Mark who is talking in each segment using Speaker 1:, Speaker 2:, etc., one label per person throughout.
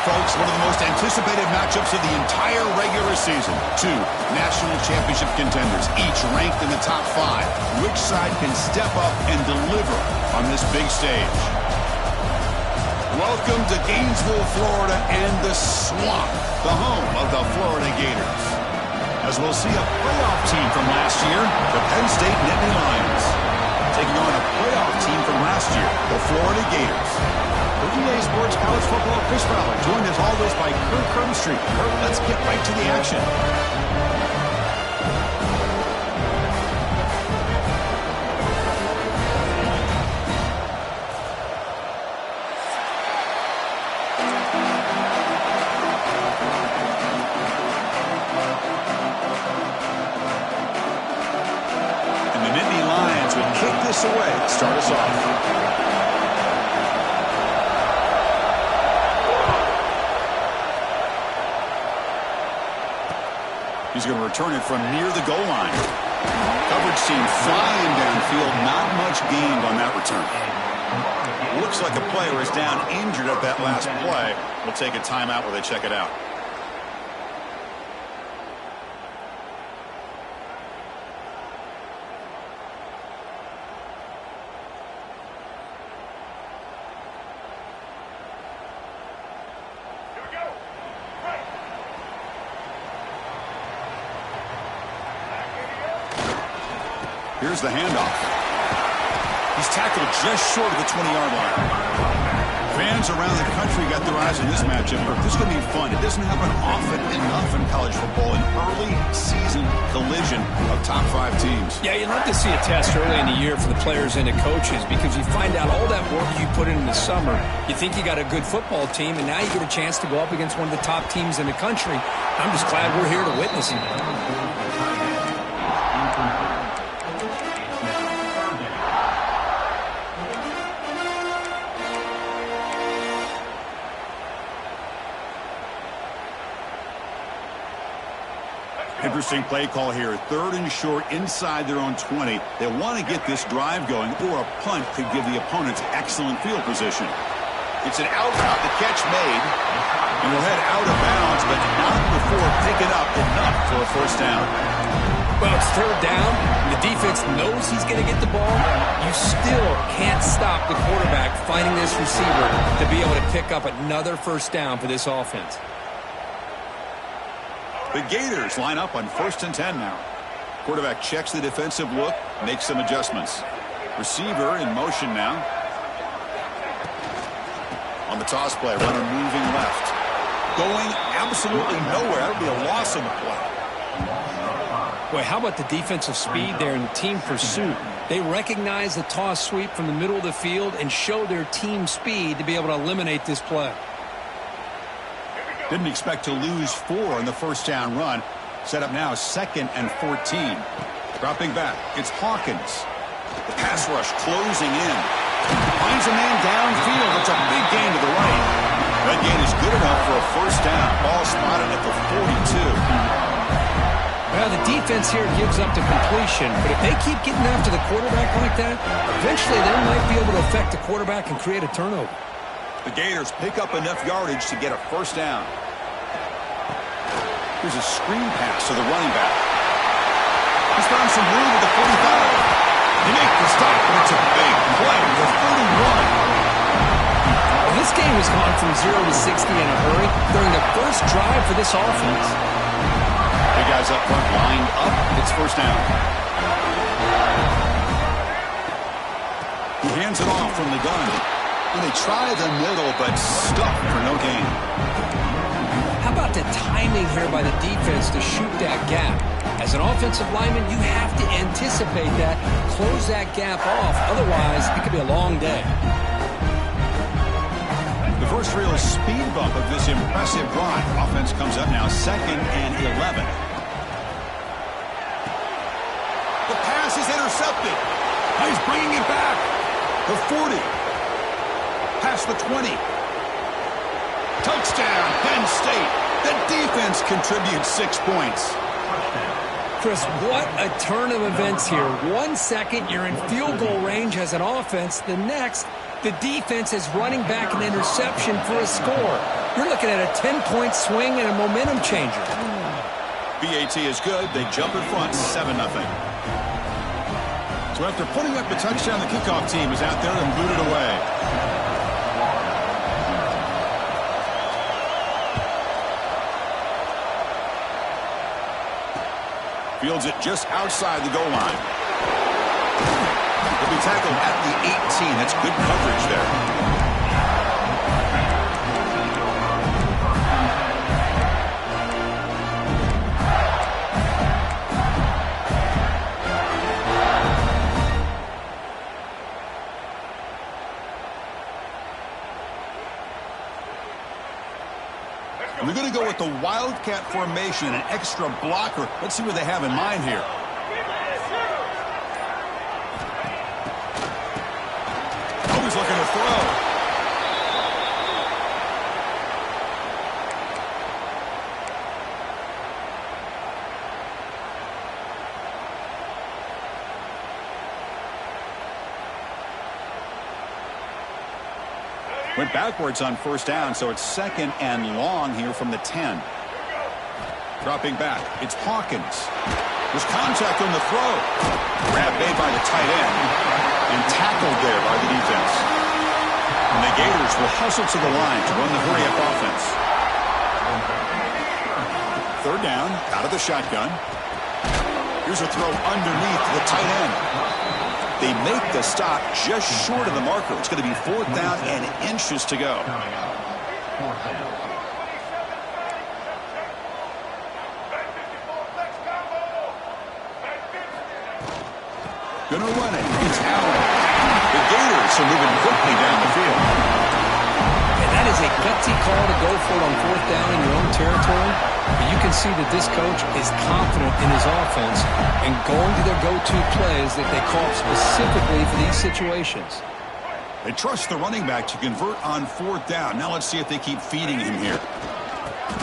Speaker 1: folks, one of the most anticipated matchups of the entire regular season. Two national championship contenders, each ranked in the top 5. Which side can step up and deliver on this big stage? Welcome to Gainesville, Florida, and the Swamp, the home of the Florida Gators. As we'll see a playoff team from last year, the Penn State Nittany Lions, taking on a playoff team from last year, the Florida Gators. For EA Sports College Football, Chris Fowler, joined as always by Kurt Crumbstreet. Kurt, let's get right to the action. And the Nittany Lions will kick this away to start us off. He's going to return it from near the goal line. Coverage team flying downfield. Not much gained on that return. Looks like a player is down injured at that last play. We'll take a timeout while they check it out. Here's the handoff. He's tackled just short of the 20-yard line. Fans around the country got their eyes on this matchup, but this is going to be fun. It doesn't happen often enough in college football, an early season collision of top 5 teams.
Speaker 2: Yeah, you love to see a test early in the year for the players and the coaches because you find out all that work you put in the summer. You think you got a good football team, and now you get a chance to go up against one of the top teams in the country. I'm just glad we're here to witness it.
Speaker 1: Interesting play call here. 3rd and short inside their own 20. They want to get this drive going, or a punt could give the opponents excellent field position. It's an out route, the catch made, and will head out of bounds, but not before picking up enough for a first down.
Speaker 2: Well, it's 3rd down. The defense knows he's going to get the ball. You still can't stop the quarterback finding this receiver to be able to pick up another first down for this offense.
Speaker 1: The Gators line up on 1st and 10 now. Quarterback checks the defensive look, makes some adjustments. Receiver in motion now. On the toss play, runner moving left. Going absolutely nowhere. That would be a loss on the play.
Speaker 2: Boy, how about the defensive speed there in the team pursuit? They recognize the toss sweep from the middle of the field and show their team speed to be able to eliminate this play.
Speaker 1: Didn't expect to lose 4 in the first down run. Set up now 2nd and 14. Dropping back, it's Hawkins. The pass rush closing in. Finds a man downfield. It's a big gain to the right. That gain is good enough for a first down. Ball spotted at the 42.
Speaker 2: Well, the defense here gives up the completion, but if they keep getting after the quarterback like that, eventually they might be able to affect the quarterback and create a turnover.
Speaker 1: The Gators pick up enough yardage to get a first down. Here's a screen pass to the running back. He's found some room at the 45. They make the stop, but it's a big play to the 31.
Speaker 2: Well, this game has gone from 0 to 60 in a hurry during the first drive for this offense.
Speaker 1: Big guys up front lined up. It's first down. He hands it off from the gun. And they try the middle, but stuck for no gain.
Speaker 2: How about the timing here by the defense to shoot that gap? As an offensive lineman, you have to anticipate that, close that gap off. Otherwise, it could be a long day.
Speaker 1: The first real speed bump of this impressive drive. Offense comes up now 2nd and 11. The pass is intercepted. He's bringing it back. The 40. Past the 20. Touchdown, Penn State. The defense contributes 6 points.
Speaker 2: Chris, what a turn of events here. 1 second, you're in field goal range as an offense. The next, the defense is running back an interception for a score. you're looking at a 10-point swing and a momentum changer.
Speaker 1: BAT is good. They jump in front, 7-0. So after putting up the touchdown, the kickoff team is out there and booted away. Fields it just outside the goal line. He'll be tackled at the 18. That's good coverage there. We're going to go with the Wildcat formation, an extra blocker. Let's see what they have in mind here. Always looking to throw. Went backwards on first down, so it's 2nd and long here from the 10. Dropping back, it's Hawkins. There's contact on the throw. Grab made by the tight end and tackled there by the defense. And the Gators will hustle to the line to run the hurry-up offense. 3rd down, out of the shotgun. Here's a throw underneath the tight end. They make the stop just short of the marker. It's going to be 4th down and inches to go. Going to run it. It's Allen. The Gators are moving quickly down the field.
Speaker 2: And that is a gutsy call to go for it on 4th down in your own territory. But you can see that this coach is confident in his offense and going to their go-to plays that they call specifically for these situations.
Speaker 1: They trust the running back to convert on 4th down. Now let's see if they keep feeding him here.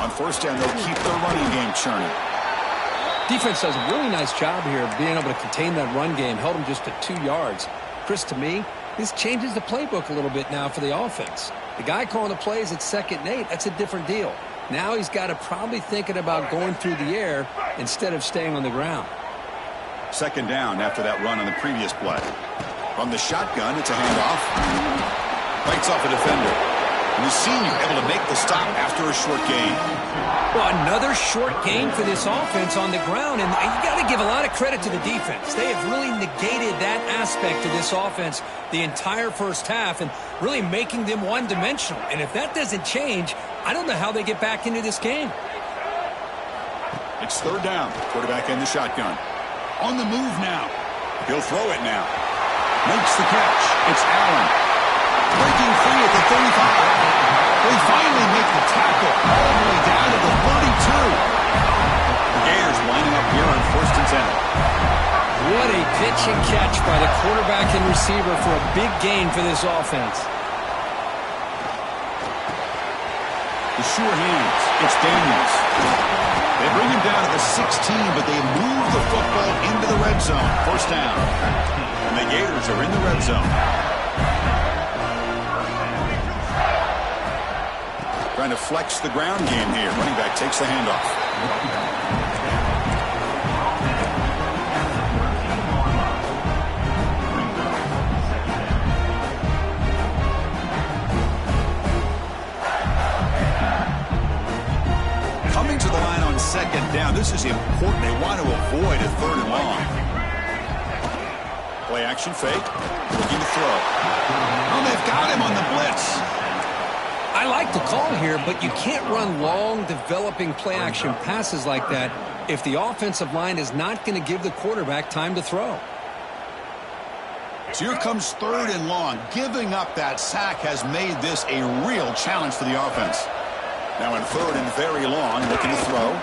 Speaker 1: On 1st down, they'll keep their running game churning.
Speaker 2: Defense does a really nice job here of being able to contain that run game. Held him just to 2 yards. Chris, to me, this changes the playbook a little bit now for the offense. The guy calling the plays at 2nd and 8, that's a different deal. Now he's got to probably thinking about going through the air instead of staying on the ground.
Speaker 1: 2nd down after that run on the previous play. From the shotgun, it's a handoff. Bites off a defender. And the senior able to make the stop after a short gain.
Speaker 2: Well, another short gain for this offense on the ground, and you got to give a lot of credit to the defense. They have really negated that aspect of this offense the entire first half and really making them one-dimensional. And if that doesn't change, I don't know how they get back into this game.
Speaker 1: It's 3rd down. Quarterback in the shotgun. On the move now. He'll throw it now. Makes the catch. It's Allen. Breaking free at the 35. They finally make the tackle all the way down to the 32. The Gators lining up here on 1st and 10.
Speaker 2: What a pitch and catch by the quarterback and receiver for a big gain for this offense.
Speaker 1: The sure hands. It's Daniels. They bring him down to the 16, but they move the football into the red zone. 1st down. And the Gators are in the red zone. Trying to flex the ground game here. Running back takes the handoff. Coming to the line on 2nd down. This is important. They want to avoid a 3rd and long. Play action fake. Looking to throw. Oh, they've got him on the blitz.
Speaker 2: I like the call here, but you can't run long, developing play-action passes like that if the offensive line is not going to give the quarterback time to throw.
Speaker 1: So here comes 3rd and long. Giving up that sack has made this a real challenge for the offense. Now in 3rd and very long, looking to throw.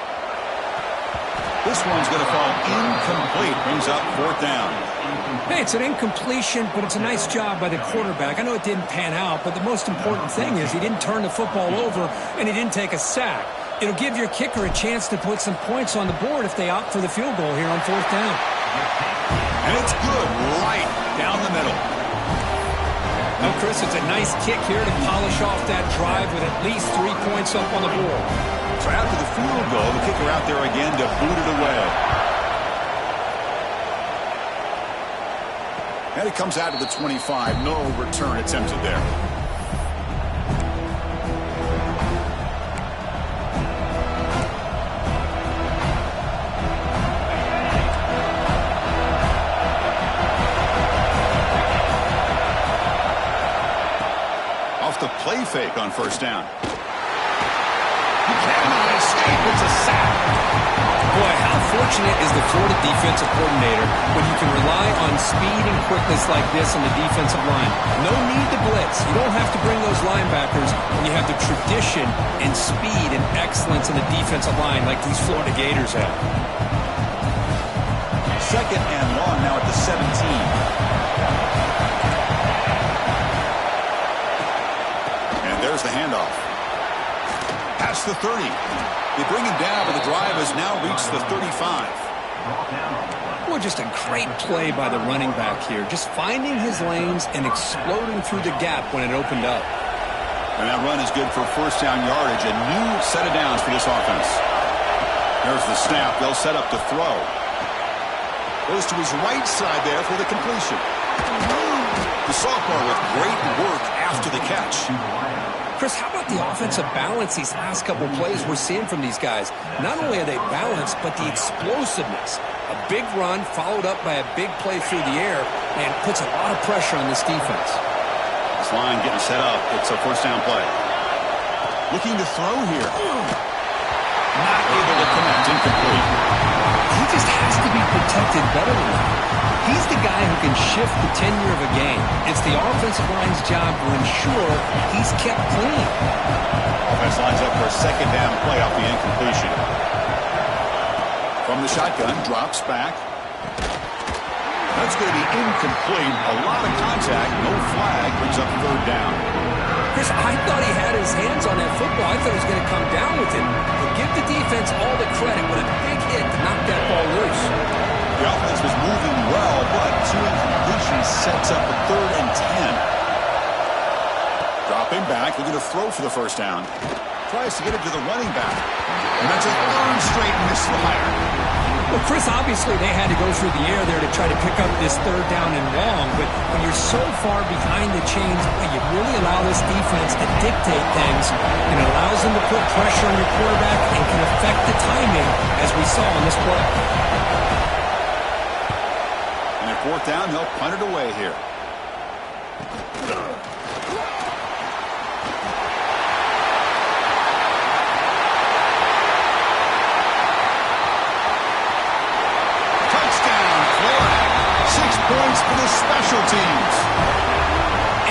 Speaker 1: This one's going to fall incomplete. Brings up 4th down.
Speaker 2: Hey, it's an incompletion, but it's a nice job by the quarterback. I know it didn't pan out, but the most important thing is he didn't turn the football over and he didn't take a sack. It'll give your kicker a chance to put some points on the board if they opt for the field goal here on 4th down.
Speaker 1: And it's good right down the middle.
Speaker 2: Well, Chris, it's a nice kick here to polish off that drive with at least 3 points up on the board.
Speaker 1: So after the field goal, the kicker out there again to boot it away. And it comes out to the 25. No return attempted there. Off the play fake on first down. He cannot escape. It's a sack.
Speaker 2: Boy, how fortunate is the Florida defensive coordinator when you can rely on speed and quickness like this in the defensive line. No need to blitz. You don't have to bring those linebackers when you have the tradition and speed and excellence in the defensive line like these Florida Gators have.
Speaker 1: Second and long now at the 17. And there's the handoff. Past the 30. They bring him down, but the drive has now reached the 35.
Speaker 2: Well, just a great play by the running back here. Just finding his lanes and exploding through the gap when it opened up.
Speaker 1: And that run is good for first down yardage. A new set of downs for this offense. There's the snap. They'll set up to throw. Goes to his right side there for the completion. The sophomore with great work after the catch.
Speaker 2: Chris, how about the offensive balance these last couple plays we're seeing from these guys? Not only are they balanced, but the explosiveness. A big run followed up by a big play through the air and puts a lot of pressure on this defense.
Speaker 1: This line getting set up. It's a first down play. Looking to throw here. Not able to connect. Incomplete.
Speaker 2: He just has to be protected better than that. He's the guy who can shift the tenure of a game. It's the offensive line's job to ensure he's kept clean.
Speaker 1: Offense lines up for a second down play off the incompletion. From the shotgun, drops back. That's going to be incomplete. A lot of contact, no flag, brings up third down.
Speaker 2: Chris, I thought he had his hands on that football. I thought he was going to come down with it. But give the defense all the credit with a big hit to knock that ball loose.
Speaker 1: The offense was moving well, but two incompletions sets up a 3rd and 10. Dropping back, looking to throw for the first down. Tries to get it to the running back. And that's a 3rd straight misfire.
Speaker 2: Well, Chris, obviously they had to go through the air there to try to pick up this 3rd down and long, but when you're so far behind the chains, you really allow this defense to dictate things, and it allows them to put pressure on your quarterback and can affect the timing, as we saw on this play.
Speaker 1: And at 4th down, they'll punt it away here. Points for the special teams.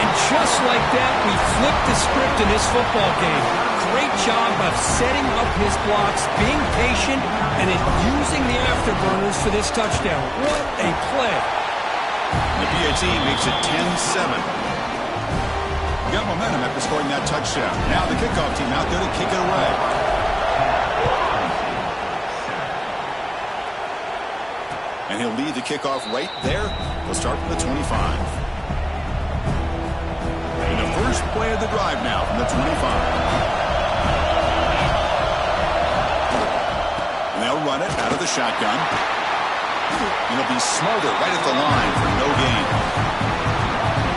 Speaker 2: And just like that, we flipped the script in this football game. Great job of setting up his blocks, being patient, and then using the afterburners for this touchdown. What a play.
Speaker 1: The PAT makes it 10-7. Got momentum after scoring that touchdown. Now the kickoff team out there to kick it away. And he'll lead the kickoff right there. We'll start from the 25. And the first play of the drive now from the 25. And they'll run it out of the shotgun. And it'll be Smarter right at the line for no gain.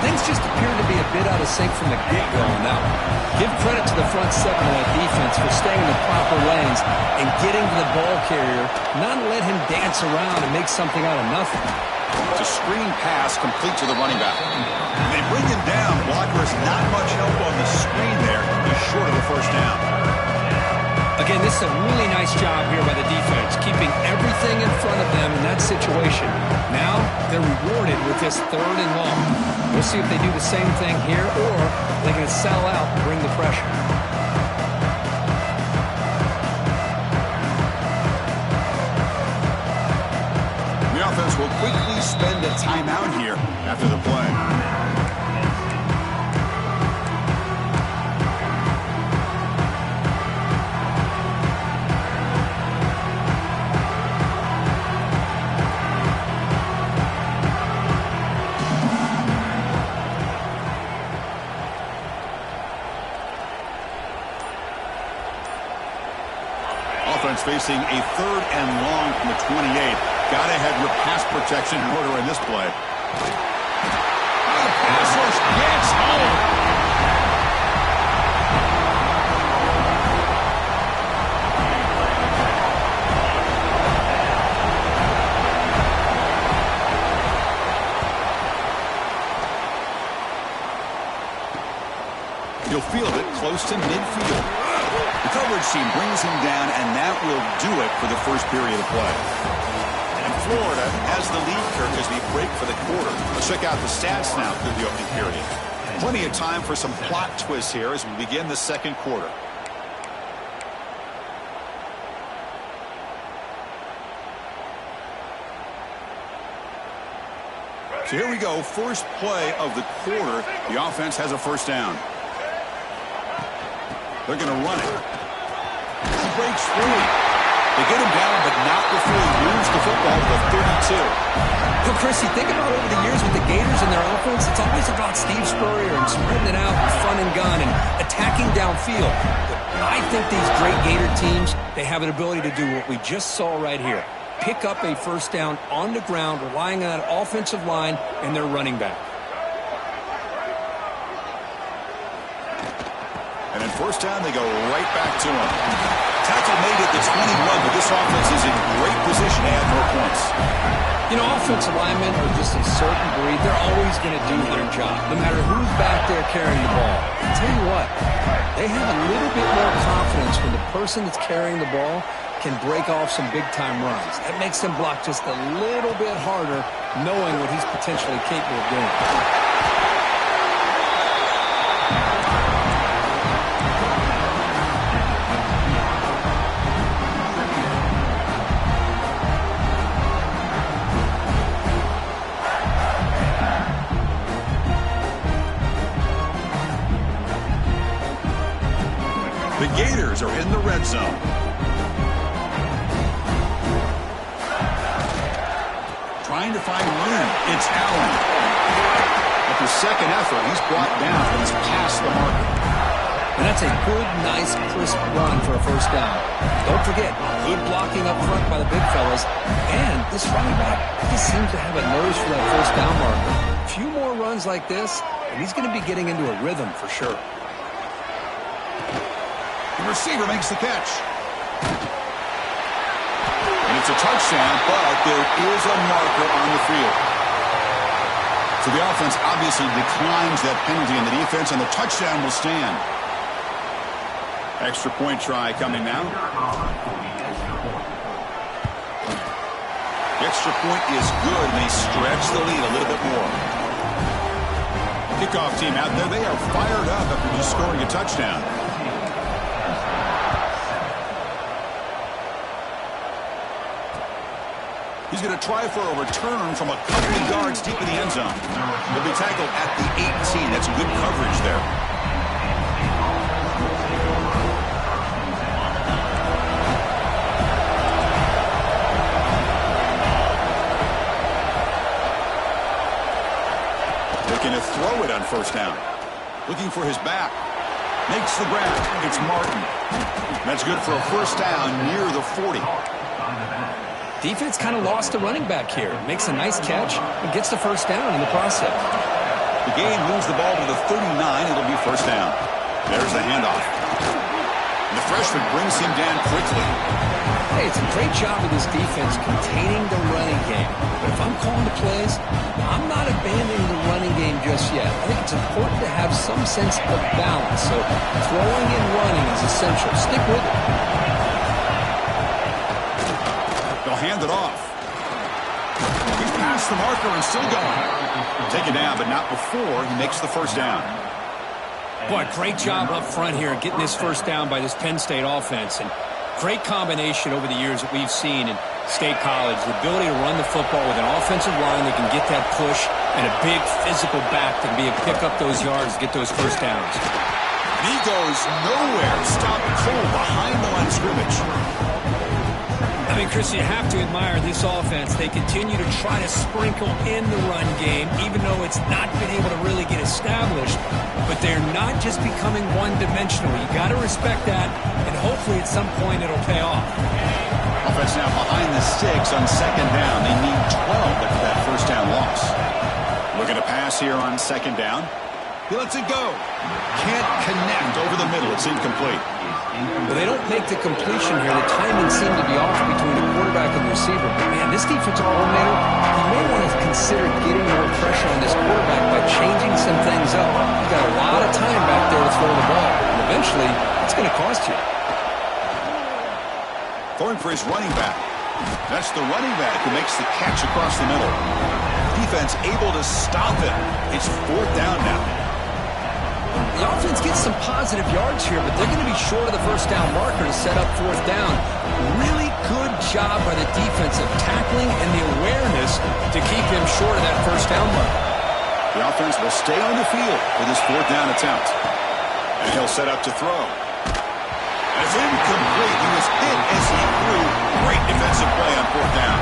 Speaker 2: Things just appear to be a bit out of sync from the get-go on that one. Give credit to the front seven of that defense for staying in the proper lanes and getting to the ball carrier, not let him dance around and make something out of nothing.
Speaker 1: It's a screen pass complete to the running back. And they bring him down. Blocker is not much help on the screen there. He's short of the first down.
Speaker 2: Again, this is a really nice job here by the defense, keeping everything in front of them in that situation. Now they're rewarded with this 3rd and long. We'll see if they do the same thing here or they're going to sell out and bring the pressure.
Speaker 1: The offense will quickly spend a timeout here after the play. offense facing a 3rd and long from the 28. Gotta have your pass protection in order in this play. The pass rush gets home. He'll field it close to midfield. The coverage team brings him down, and that will do it for the first period of play. And Florida has the lead, Kirk, as we break for the quarter. Let's check out the stats now through the opening period. Plenty of time for some plot twists here as we begin the second quarter. So here we go, first play of the quarter. The offense has a first down. They're going to run it. He breaks free. They get him down, but not before he moves the football to the 32.
Speaker 2: Well, Chris, you think about over the years with the Gators and their offense, it's always about Steve Spurrier and spreading it out and front and gun and attacking downfield. But I think these great Gator teams, they have an ability to do what we just saw right here. Pick up a first down on the ground, relying on that offensive line and their running back.
Speaker 1: And then first down, they go right back to him. Tackle made at the 21, but this offense is in great position to add more points.
Speaker 2: You know, offensive linemen are just a certain breed. They're always going to do their job, no matter who's back there carrying the ball. I'll tell you what, they have a little bit more confidence when the person that's carrying the ball can break off some big-time runs. That makes them block just a little bit harder, knowing what he's potentially capable of doing.
Speaker 1: The Gators are in the red zone. Trying to find room. It's Allen. After second effort, he's brought down and he's past the marker.
Speaker 2: And that's a good, nice, crisp run for a first down. Don't forget, good blocking up front by the big fellas. And this running back, he seems to have a nose for that first down marker. A few more runs like this, and he's going to be getting into a rhythm for sure.
Speaker 1: The receiver makes the catch. And it's a touchdown, but there is a marker on the field. So the offense obviously declines that penalty in the defense, and the touchdown will stand. Extra point try coming now. The extra point is good, and they stretch the lead a little bit more. Kickoff team out there, they are fired up after just scoring a touchdown. He's going to try for a return from a couple of yards deep in the end zone. He'll be tackled at the 18. That's good coverage there. Looking to throw it on first down. Looking for his back. Makes the grab. It's Martin. That's good for a first down near the 40.
Speaker 2: Defense kind of lost the running back here. Makes a nice catch and gets the first down in the process.
Speaker 1: The game moves the ball to the 39. It'll be first down. There's the handoff. And the freshman brings him down quickly.
Speaker 2: Hey, it's a great job of this defense containing the running game. But if I'm calling the plays, I'm not abandoning the running game just yet. I think it's important to have some sense of balance. So throwing and running is essential. Stick with it.
Speaker 1: They'll hand it off. He's past the marker and still going. Taken down, but not before he makes the first down.
Speaker 2: Boy, great job up front here getting this first down by this Penn State offense. And great combination over the years that we've seen in State College. The ability to run the football with an offensive line that can get that push and a big physical back that can be able to pick up those yards, get those first downs.
Speaker 1: And he goes nowhere. Stopped cold behind the line of scrimmage.
Speaker 2: I mean, Chris, you have to admire this offense. They continue to try to sprinkle in the run game, even though it's not been able to really get established. But they're not just becoming one-dimensional. You got to respect that, and hopefully at some point it'll pay off.
Speaker 1: Offense now behind the sticks on second down. They need 12 after that first down loss. Looking to pass here on second down. He lets it go. Can't connect over the middle. It's incomplete.
Speaker 2: Well, they don't make the completion here. The timing seemed to be off between the quarterback and the receiver. But, man, this defensive coordinator, he may want to consider getting more pressure on this quarterback by changing some things up. He's got a lot of time back there to throw the ball. And eventually, it's going to cost you.
Speaker 1: Throwing for his running back. That's the running back who makes the catch across the middle. Defense able to stop it. It's fourth down now.
Speaker 2: The offense gets some positive yards here, but they're going to be short of the first down marker to set up fourth down. Really good job by the defense of tackling and the awareness to keep him short of that first down marker.
Speaker 1: The offense will stay on the field for this fourth down attempt. And he'll set up to throw. It's incomplete. He was hit as he threw. Great defensive play on fourth down.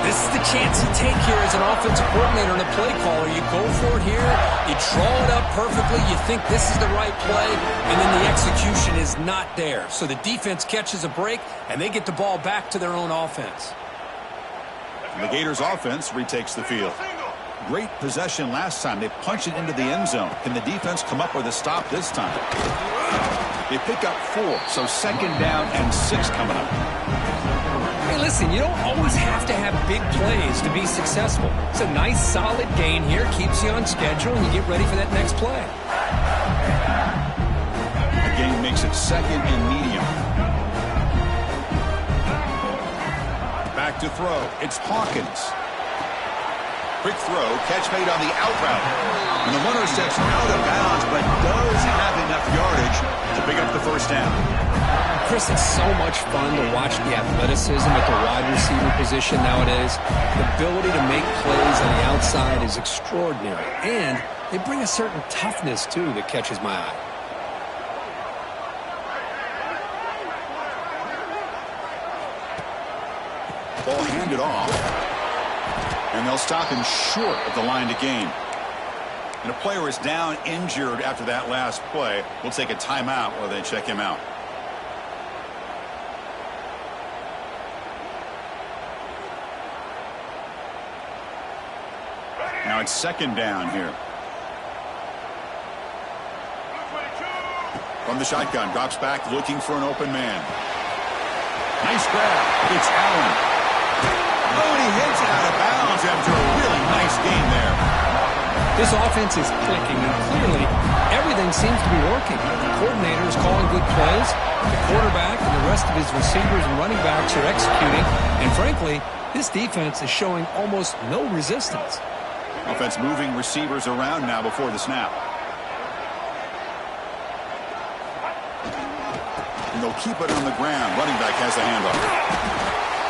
Speaker 2: This is the chance you take here as an offensive coordinator and a play caller. You go for it here. You draw it up perfectly. You think this is the right play, and then the execution is not there. So the defense catches a break, and they get the ball back to their own offense.
Speaker 1: The Gators offense retakes the field. Great possession last time. They punch it into the end zone. Can the defense come up with a stop this time? They pick up 4, so second down and 6 coming up.
Speaker 2: Hey, listen, you don't always have to have big plays to be successful. It's a nice, solid gain here. Keeps you on schedule, and you get ready for that next play.
Speaker 1: The gain makes it second and medium. Back to throw. It's Hawkins. Quick throw, catch made on the out route. And the runner steps out of bounds, but does have enough yardage to pick up the first down.
Speaker 2: Chris, it's so much fun to watch the athleticism at the wide receiver position nowadays. The ability to make plays on the outside is extraordinary. And they bring a certain toughness, too, that catches my eye.
Speaker 1: Ball handed off. And they'll stop him short of the line to gain. And a player is down injured after that last play. We'll take a timeout while they check him out. Now it's second down here. From the shotgun, drops back looking for an open man. Nice grab. It's Allen. Oh, and he hits it out of bounds after a really nice game there.
Speaker 2: This offense is clicking, and clearly everything seems to be working. The coordinator is calling good plays. The quarterback and the rest of his receivers and running backs are executing. And frankly, this defense is showing almost no resistance.
Speaker 1: Offense moving receivers around now before the snap. And they'll keep it on the ground. Running back has the handoff.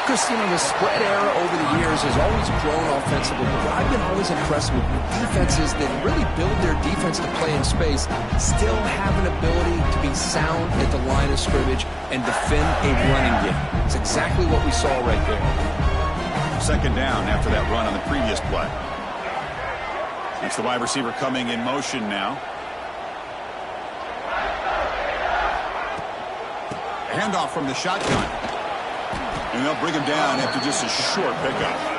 Speaker 2: Chris, you know, the spread era over the years has always grown offensively, but I've been always impressed with defenses that really build their defense to play in space, still have an ability to be sound at the line of scrimmage and defend a running game. It's exactly what we saw right there.
Speaker 1: Second down after that run on the previous play. It's the wide receiver coming in motion now. Handoff from the shotgun. And they'll bring him down after just a short pickup.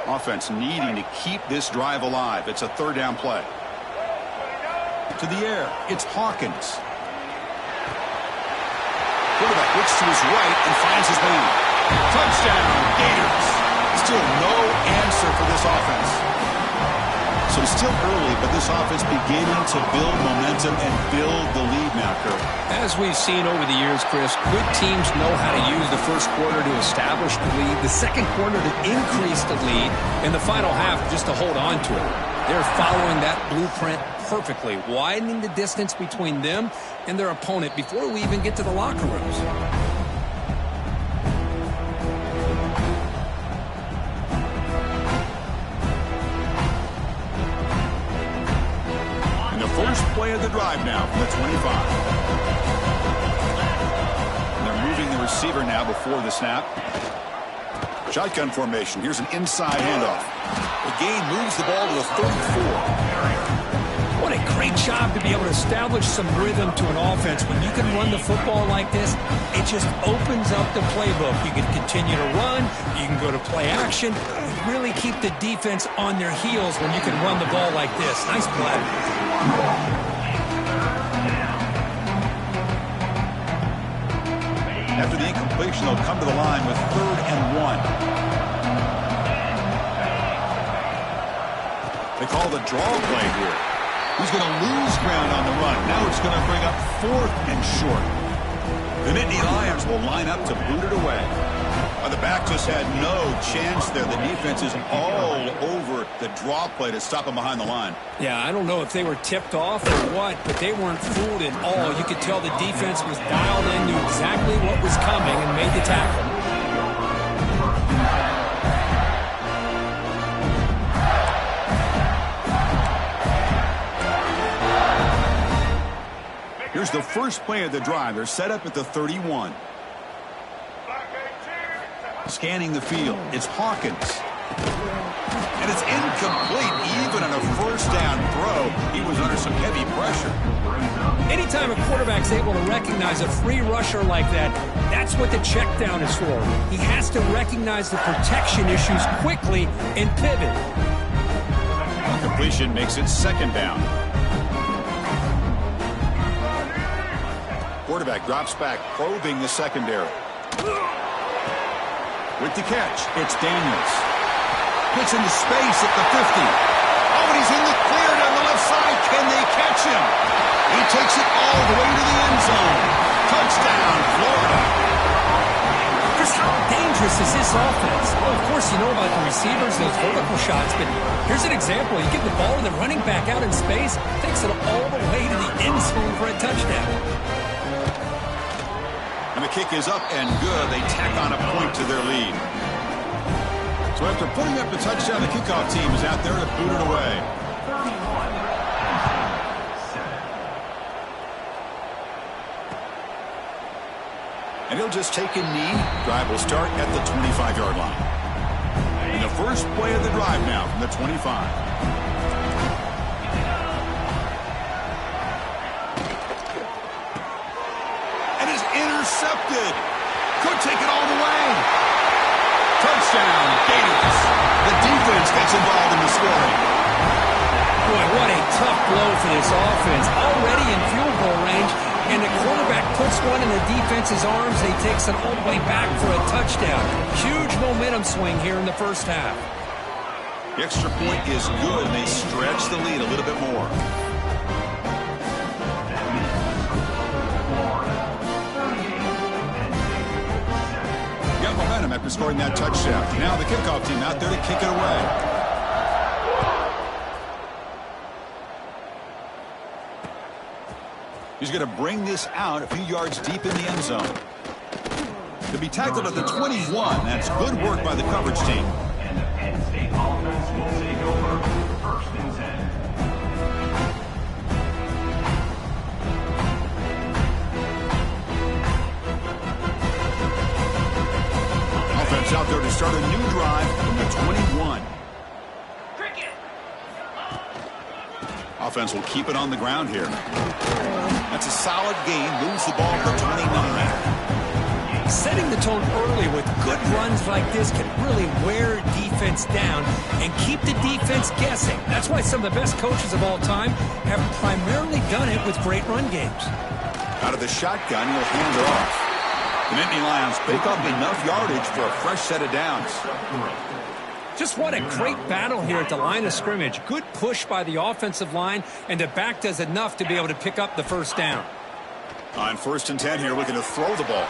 Speaker 1: Offense needing to keep this drive alive. It's a third down play. To the air, it's Hawkins. Quarterback looks to his right and finds his man. Touchdown, Gators. Still no answer for this offense. So it's still early, but this offense beginning to build momentum and build the lead now, Kurt.
Speaker 2: As we've seen over the years, Chris, good teams know how to use the first quarter to establish the lead, the second quarter to increase the lead, and the final half just to hold on to it. They're following that blueprint perfectly, widening the distance between them and their opponent before we even get to the locker rooms.
Speaker 1: And the first play of the drive now from the 25. And they're moving the receiver now before the snap. Shotgun formation. Here's an inside handoff. The gain moves the ball to the 34.
Speaker 2: What a great job to be able to establish some rhythm to an offense. When you can run the football like this, it just opens up the playbook. You can continue to run. You can go to play action. You really keep the defense on their heels when you can run the ball like this. Nice play.
Speaker 1: After the incompletion, they'll come to the line with 3rd and 1. They call the draw play here. He's going to lose ground on the run. Now it's going to bring up 4th and short. The Nittany Lions will line up to boot it away. The back just had no chance there. The defense is all over the draw play to stop him behind the line.
Speaker 2: Yeah, I don't know if they were tipped off or what, but they weren't fooled at all. You could tell the defense was dialed in, knew exactly what was coming, and made the tackle.
Speaker 1: Here's the first play of the drive. They're set up at the 31. Scanning the field, it's Hawkins. And it's incomplete. Even on a first down throw, he was under some heavy pressure.
Speaker 2: Anytime a quarterback's able to recognize a free rusher like that, that's what the check down is for. He has to recognize the protection issues quickly and pivot.
Speaker 1: Completion makes it 2nd down. Quarterback drops back, probing the secondary. With the catch, it's Daniels. Gets into space at the 50. Oh, and he's in the clear down the left side. Can they catch him? He takes it all the way to the end zone. Touchdown, Florida.
Speaker 2: Chris, how dangerous is this offense? Well, of course, you know about the receivers, those vertical shots, but here's an example. You give the ball to the running back out in space, takes it all the way to the end zone for a touchdown.
Speaker 1: And the kick is up and good. They tack on a point to their lead. So after putting up the touchdown, the kickoff team is out there to boot it away. And he'll just take a knee. Drive will start at the 25-yard line. And the first play of the drive now from the 25. Intercepted. Could take it all the way. Touchdown, Gators. The defense gets involved in the scoring.
Speaker 2: Boy, what a tough blow for this offense. Already in field goal range, and the quarterback puts one in the defense's arms, and he takes it all the way back for a touchdown. Huge momentum swing here in the first half.
Speaker 1: The extra point is good, and they stretch the lead a little bit more. Momentum after scoring that touchdown. Now the kickoff team out there to kick it away. He's going to bring this out a few yards deep in the end zone. To be tackled at the 21. That's good work by the coverage team.
Speaker 3: And the Penn State offense will take over 1st and 10.
Speaker 1: Out there to start a new drive from the 21. Offense will keep it on the ground here. That's a solid gain. Moves the ball to the 29.
Speaker 2: Setting the tone early with good runs like this can really wear defense down and keep the defense guessing. That's why some of the best coaches of all time have primarily done it with great run games.
Speaker 1: Out of the shotgun, he'll hand it off. The Nittany Lions pick up enough yardage for a fresh set of downs.
Speaker 2: Just what a great battle here at the line of scrimmage. Good push by the offensive line, and the back does enough to be able to pick up the first down.
Speaker 1: On 1st and 10 here, looking to throw the ball.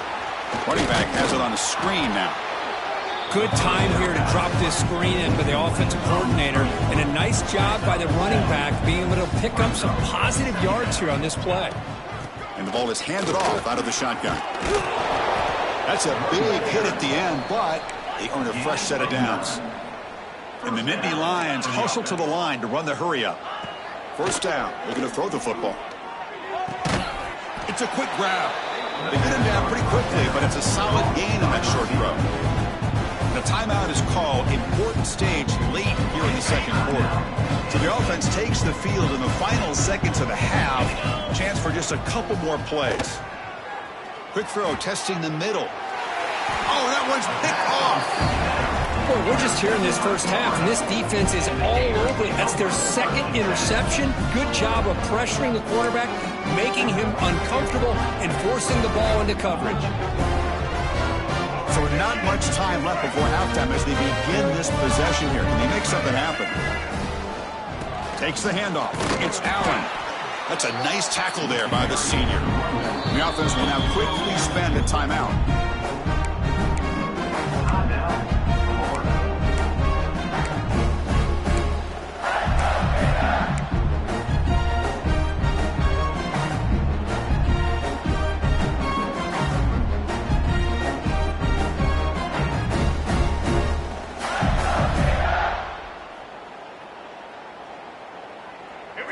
Speaker 1: Running back has it on a screen now.
Speaker 2: Good time here to drop this screen in by the offensive coordinator, and a nice job by the running back being able to pick up some positive yards here on this play.
Speaker 1: And the ball is handed off out of the shotgun. That's a big hit at the end, but they earn a fresh set of downs. And the Nittany Lions hustle to the line to run the hurry up. First down, they're going to throw the football. It's a quick grab. They get him down pretty quickly, but it's a solid gain on that short throw. The timeout is called. Important stage late here in the second quarter. So the offense takes the field in the final seconds of the half. Chance for just a couple more plays. Quick throw, testing the middle. Oh, that one's picked off.
Speaker 2: Boy, we're just here in this first half, and this defense is all over it. That's their second interception. Good job of pressuring the quarterback, making him uncomfortable, and forcing the ball into coverage.
Speaker 1: So not much time left before halftime as they begin this possession here. Can they make something happen? Takes the handoff. It's Allen. That's a nice tackle there by the senior. The offense will now quickly spend a timeout.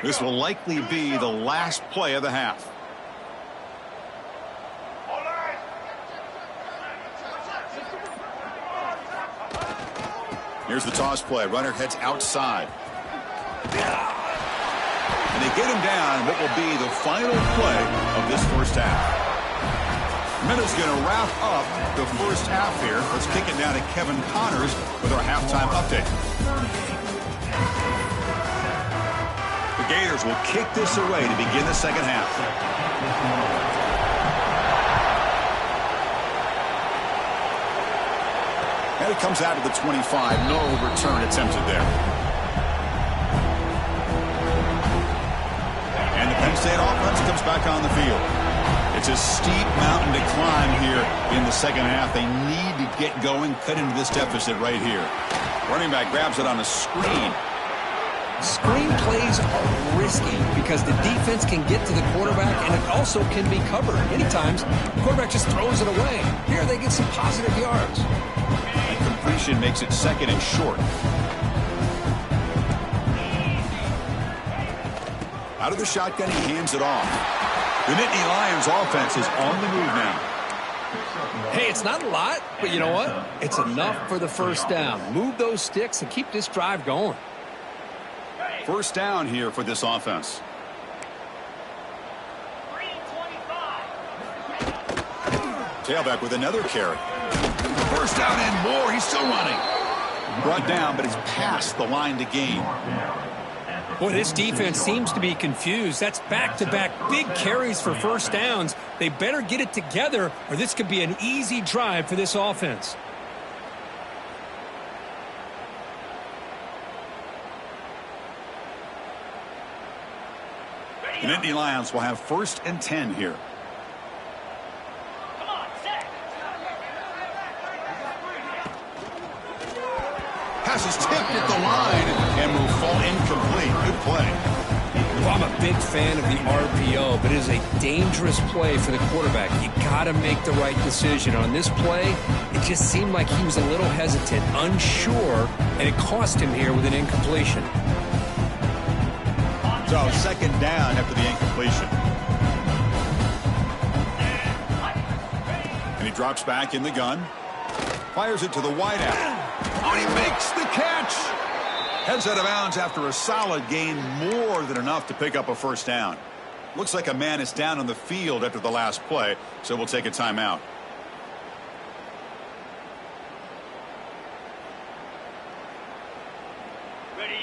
Speaker 1: This will likely be the last play of the half. Here's the toss play. Runner heads outside. And they get him down what will be the final play of this first half. Minutes going to wrap up the first half here. Let's kick it down to Kevin Connors with our halftime update. The Gators will kick this away to begin the second half. And it comes out of the 25. No return attempted there. And the Penn State offense comes back on the field. It's a steep mountain to climb here in the second half. They need to get going, cut into this deficit right here. Running back grabs it on a screen.
Speaker 2: Screen plays are risky because the defense can get to the quarterback, and it also can be covered. Many times, the quarterback just throws it away. Here, they get some positive yards.
Speaker 1: And completion makes it second and short. Out of the shotgun, he hands it off. The Nittany Lions offense is on the move now.
Speaker 2: Hey, it's not a lot, but you know what? It's enough for the first down. Move those sticks and keep this drive going.
Speaker 1: First down here for this offense. Tailback with another carry. First down and more. He's still running. Brought down, but it's past the line to gain.
Speaker 2: Boy, this defense seems to be confused. That's back-to-back big carries for first downs. They better get it together, or this could be an easy drive for this offense.
Speaker 1: The Nittany Lions will have first and 10 here. Pass is tipped at the line and will fall incomplete. Good play.
Speaker 2: Well, I'm a big fan of the RPO, but it is a dangerous play for the quarterback. You got to make the right decision. On this play, it just seemed like he was a little hesitant, unsure, and it cost him here with an incompletion.
Speaker 1: So second down after the incompletion. And he drops back in the gun. Fires it to the wideout. Oh, he makes the catch. Heads out of bounds after a solid gain, more than enough to pick up a first down. Looks like a man is down on the field after the last play, so we'll take a timeout.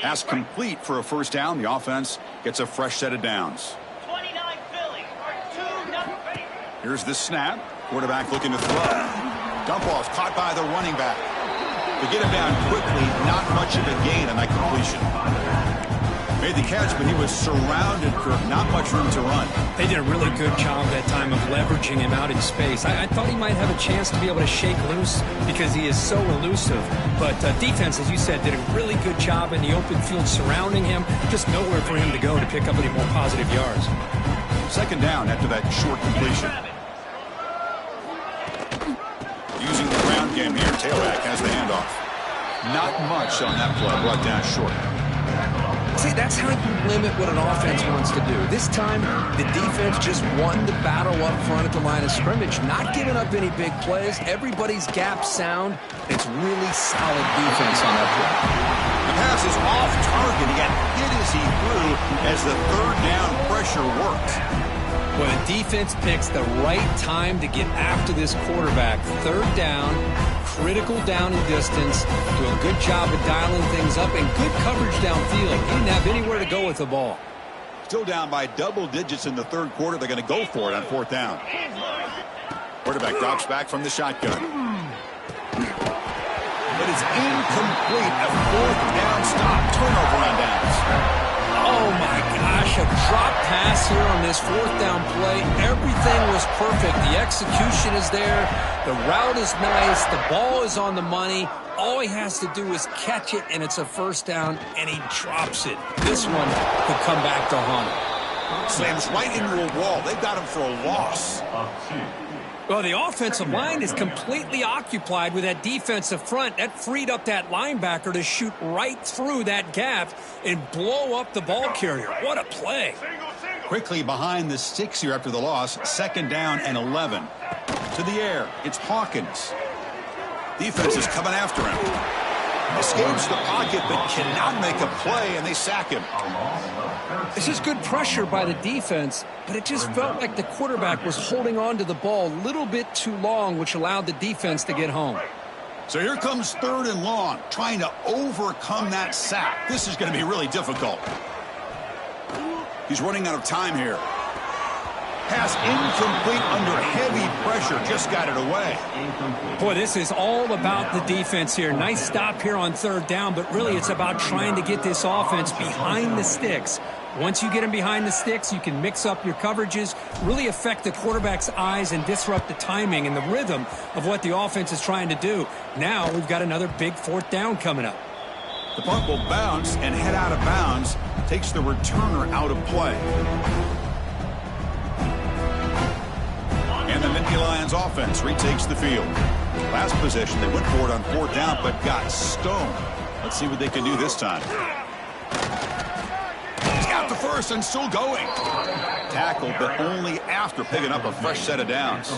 Speaker 1: Pass complete for a first down. The offense gets a fresh set of downs.
Speaker 3: 29 Philly. 2-0.
Speaker 1: Here's the snap. Quarterback looking to throw. Dump off caught by the running back. They get him down quickly. Not much of a gain on that completion. Made the catch, but he was surrounded, Kirk. Not much room to run.
Speaker 2: They did a really good job that time of leveraging him out in space. I thought he might have a chance to be able to shake loose because he is so elusive. But defense, as you said, did a really good job in the open field surrounding him. Just nowhere for him to go to pick up any more positive yards.
Speaker 1: Second down after that short completion. Using the ground game here, tailback has the handoff. Not much on that play, brought down short.
Speaker 2: See, that's how you limit what an offense wants to do. This time, the defense just won the battle up front at the line of scrimmage, not giving up any big plays. Everybody's gap sound. It's really solid defense on that play.
Speaker 1: The pass is off target. He got hit as he threw as the third down pressure worked.
Speaker 2: Well, the defense picks the right time to get after this quarterback. Third down, critical down and distance, do a good job of dialing things up, and good coverage downfield. He didn't have anywhere to go with the ball.
Speaker 1: Still down by double digits in the third quarter. They're going to go for it on fourth down. Quarterback drops back from the shotgun. It is incomplete. A fourth down stop. Turnover on downs.
Speaker 2: Oh, my gosh, a drop pass here on this fourth down play. Everything was perfect. The execution is there. The route is nice. The ball is on the money. All he has to do is catch it, and it's a first down, and he drops it. This one could come back to haunt him.
Speaker 1: Slams right into a wall. They've got him for a loss.
Speaker 2: Well, the offensive line is completely occupied with that defensive front. That freed up that linebacker to shoot right through that gap and blow up the ball carrier. What a play.
Speaker 1: Quickly behind the sticks here after the loss. Second down and 11. To the air. It's Hawkins. Defense is coming after him. Escapes the pocket but cannot make a play, and they sack him.
Speaker 2: This is good pressure by the defense, but it just felt like the quarterback was holding on to the ball a little bit too long, which allowed the defense to get home.
Speaker 1: So here comes third and long, trying to overcome that sack. This is going to be really difficult. He's running out of time here. Pass incomplete under heavy pressure. Just got it away.
Speaker 2: Boy, this is all about the defense here. Nice stop here on third down, but really it's about trying to get this offense behind the sticks. Once you get them behind the sticks, you can mix up your coverages, really affect the quarterback's eyes and disrupt the timing and the rhythm of what the offense is trying to do. Now we've got another big fourth down coming up.
Speaker 1: The punt will bounce and head out of bounds. Takes the returner out of play. And the Nittany Lions offense retakes the field. Last possession, they went for it on fourth down, but got stoned. Let's see what they can do this time. He's got the first and still going. Tackled, but only after picking up a fresh set of downs.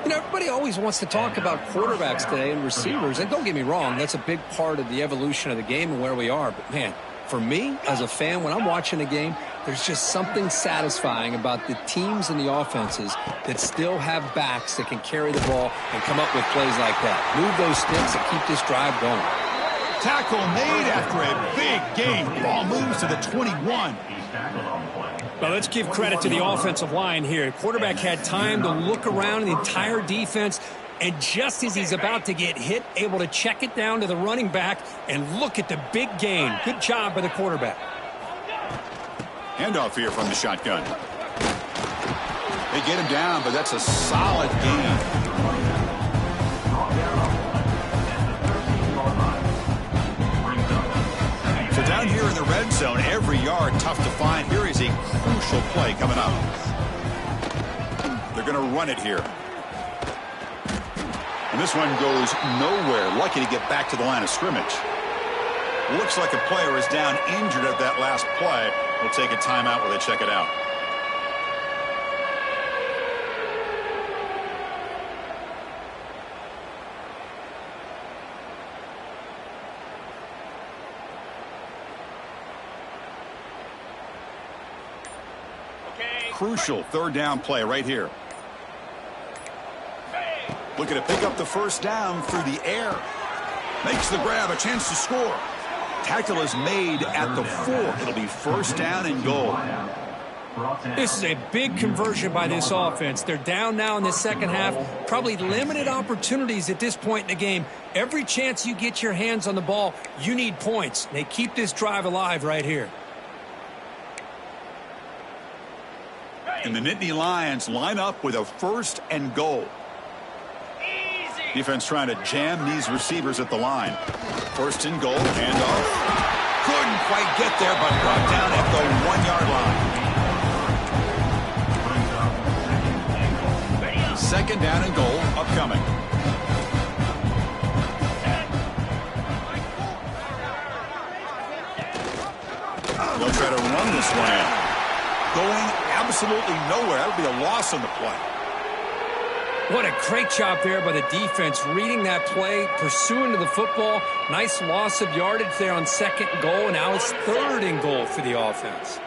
Speaker 2: You know, everybody always wants to talk about quarterbacks today and receivers, and don't get me wrong, that's a big part of the evolution of the game and where we are. But, man, for me, as a fan, when I'm watching a game, there's just something satisfying about the teams and the offenses that still have backs that can carry the ball and come up with plays like that. Move those sticks and keep this drive going.
Speaker 1: Tackle made after a big gain. Ball moves to the 21.
Speaker 2: Well, let's give credit to the offensive line here. Quarterback had time to look around the entire defense, and just as he's about to get hit, able to check it down to the running back and look at the big gain. Good job by the quarterback.
Speaker 1: Handoff here from the shotgun. They get him down, but that's a solid gain. So down here in the red zone, every yard tough to find. Here is a crucial play coming up. They're going to run it here. And this one goes nowhere. Lucky to get back to the line of scrimmage. Looks like a player is down injured at that last play. We'll take a timeout while they check it out. Crucial third down play right here. Looking to pick up the first down through the air. Makes the grab, a chance to score. Tackle is made at the 4. It'll be first down and goal.
Speaker 3: brought down.
Speaker 2: This is a big conversion by this offense. They're down now in the second half. Probably limited opportunities at this point in the game. Every chance you get your hands on the ball, you need points. They keep this drive alive right here.
Speaker 1: And the Nittany Lions line up with a 1st and goal. Defense trying to jam these receivers at the line. 1st and goal, handoff. Couldn't quite get there, but brought down at the 1-yard line. 2nd down and goal upcoming. They'll try to run this one in. Going absolutely nowhere. That would be a loss on the play.
Speaker 2: What a great job there by the defense, reading that play, pursuing to the football. Nice loss of yardage there on 2nd goal, and now it's 3rd and goal for the offense.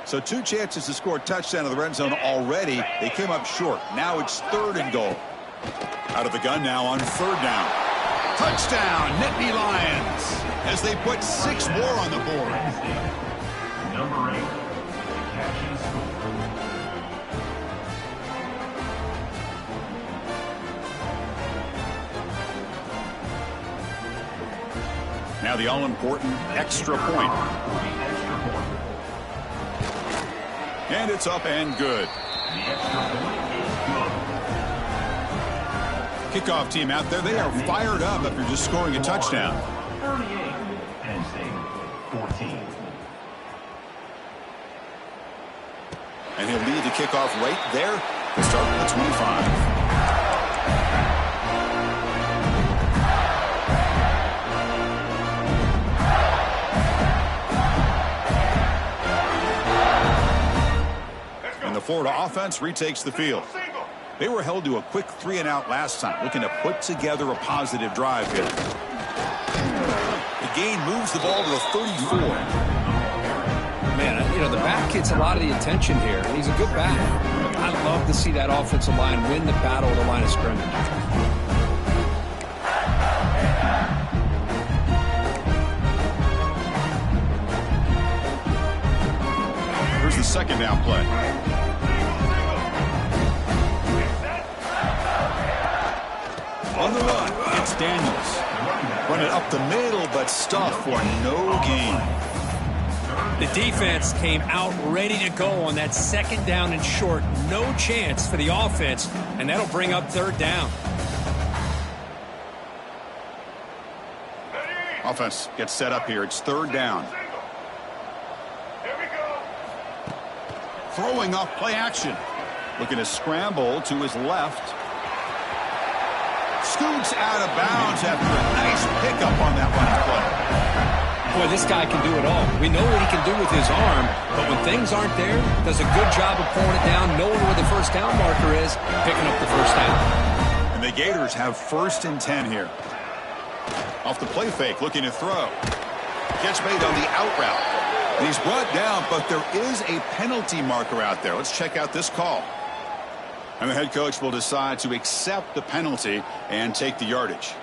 Speaker 1: So 2 chances to score a touchdown in the red zone already. They came up short. Now it's 3rd and goal. Out of the gun now on 3rd down. Touchdown, Nittany Lions, as they put 6 more on the board.
Speaker 3: Number 8, catch and score.
Speaker 1: Now the all-important extra point. And it's up and good. Kickoff team out there, they are fired up after just scoring a touchdown.
Speaker 3: 38, Penn State, 14.
Speaker 1: And he'll lead the kickoff right there to start at the 25. The Florida offense retakes the field. They were held to a quick 3-and-out last time, looking to put together a positive drive here. The gain moves the ball to the 34.
Speaker 2: Man, you know, the back gets a lot of the attention here. He's a good back. I love to see that offensive line win the battle at the line of scrimmage.
Speaker 1: Here's the 2nd down play. On the run, it's Daniels. Running up the middle, but stuffed for no gain.
Speaker 2: The defense came out ready to go on that 2nd down and short. No chance for the offense, and that'll bring up 3rd down.
Speaker 1: Offense gets set up here. It's 3rd down. Throwing off play action. Looking to scramble to his left. Scoots out of bounds after a nice pickup on that running play.
Speaker 2: Boy, this guy can do it all. We know what he can do with his arm, but when things aren't there, does a good job of pulling it down, knowing where the 1st down marker is, picking up the 1st down.
Speaker 1: And the Gators have 1st and 10 here. Off the play fake, looking to throw. Catch made on the out route. And he's brought down, but there is a penalty marker out there. Let's check out this call. And the head coach will decide to accept the penalty and take the yardage.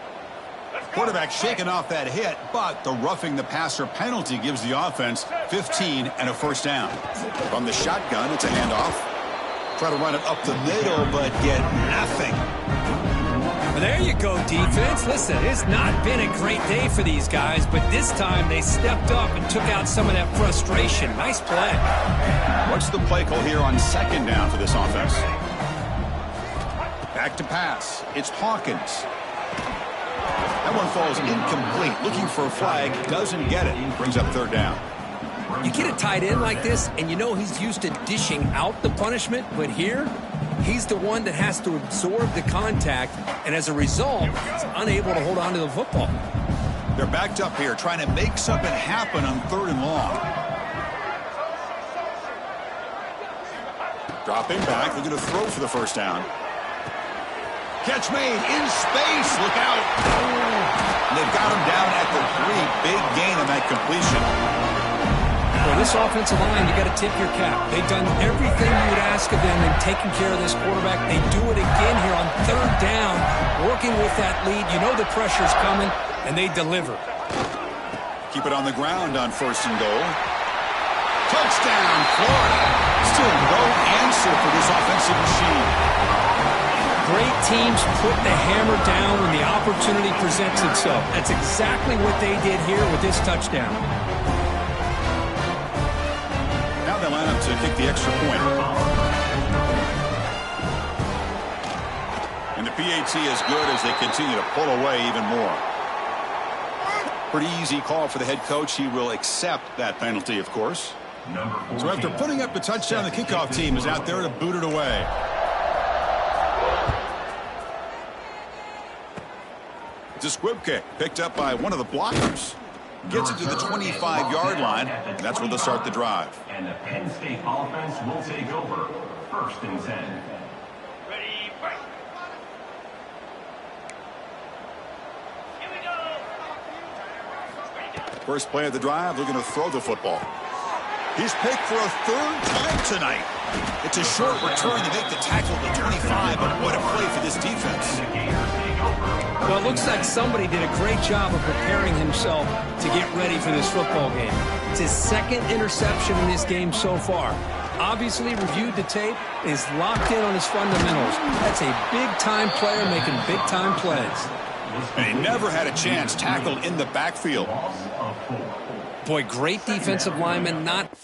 Speaker 1: Quarterback shaking off that hit, but the roughing the passer penalty gives the offense 15 and a 1st down. From the shotgun, it's a handoff. Try to run it up the middle, but get nothing.
Speaker 2: Well, there you go, defense. Listen, it's not been a great day for these guys, but this time they stepped up and took out some of that frustration. Nice play.
Speaker 1: What's the play call here on 2nd down for this offense? Back to pass. It's Hawkins. That one falls incomplete. Looking for a flag. Doesn't get it. Brings up 3rd down.
Speaker 2: You get a tight end like this, and you know he's used to dishing out the punishment, but here, he's the one that has to absorb the contact, and as a result, he's unable to hold on to the football.
Speaker 1: They're backed up here, trying to make something happen on 3rd and long. Dropping back, looking to throw for the 1st down. Catch made in space. Look out. And they've got him down at the 3. Big gain on that completion.
Speaker 2: For this offensive line, you got to tip your cap. They've done everything you would ask of them in taking care of this quarterback. They do it again here on 3rd down, working with that lead. You know the pressure's coming, and they deliver.
Speaker 1: Keep it on the ground on 1st and goal. Touchdown, Florida. Still no answer for this offensive machine.
Speaker 2: Great teams put the hammer down when the opportunity presents itself. That's exactly what they did here with this touchdown.
Speaker 1: Now they line up to kick the extra point. And the PAT is good as they continue to pull away even more. Pretty easy call for the head coach. He will accept that penalty, of course. So after putting up the touchdown, the kickoff team is out there to boot it away. It's a squib kick picked up by one of the blockers. Gets it to the 25-yard line, and that's where they'll start the drive.
Speaker 3: And the Penn State offense will take over. 1st and 10. Ready, break. Here we go.
Speaker 1: First play of the drive, they're going to throw the football. He's picked for a 3rd time tonight. It's a short return to make the tackle at the 25, but what a play for this defense.
Speaker 2: Well, it looks like somebody did a great job of preparing himself to get ready for this football game. It's his 2nd interception in this game so far. Obviously reviewed the tape, is locked in on his fundamentals. That's a big-time player making big-time plays.
Speaker 1: And he never had a chance tackled in the backfield.
Speaker 2: Boy, great defensive lineman, not...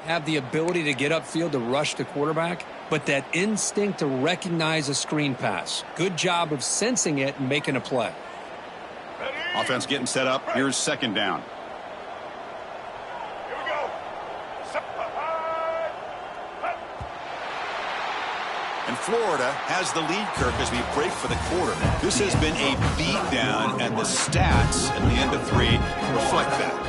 Speaker 2: have the ability to get upfield to rush the quarterback, but that instinct to recognize a screen pass. Good job of sensing it and making a play.
Speaker 1: Offense getting set up. Here's 2nd down.
Speaker 3: Here we go.
Speaker 1: And Florida has the lead, Kirk, as we break for the quarter. This has been a beatdown, and the stats at the end of 3 reflect that.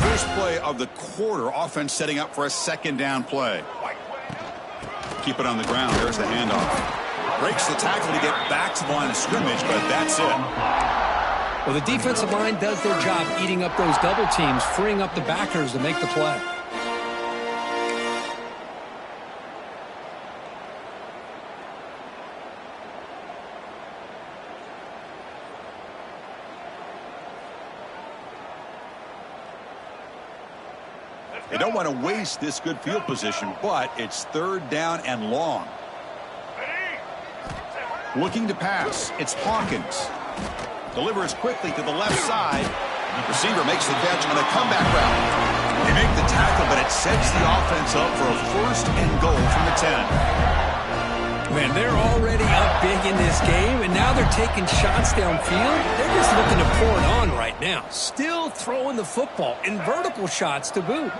Speaker 1: First play of the quarter, offense setting up for a 2nd down play. Keep it on the ground. There's the handoff. Breaks the tackle to get back to the line of scrimmage, but that's it.
Speaker 2: Well, the defensive line does their job eating up those double teams, freeing up the backers to make the play.
Speaker 1: They don't want to waste this good field position, but it's 3rd down and long. Looking to pass. It's Hawkins. Delivers quickly to the left side. Receiver makes the catch on a comeback route. They make the tackle, but it sets the offense up for a 1st and goal from the 10.
Speaker 2: Man, they're already up big in this game, and now they're taking shots downfield. They're just looking to pour it on right now. Still throwing the football in vertical shots to boot.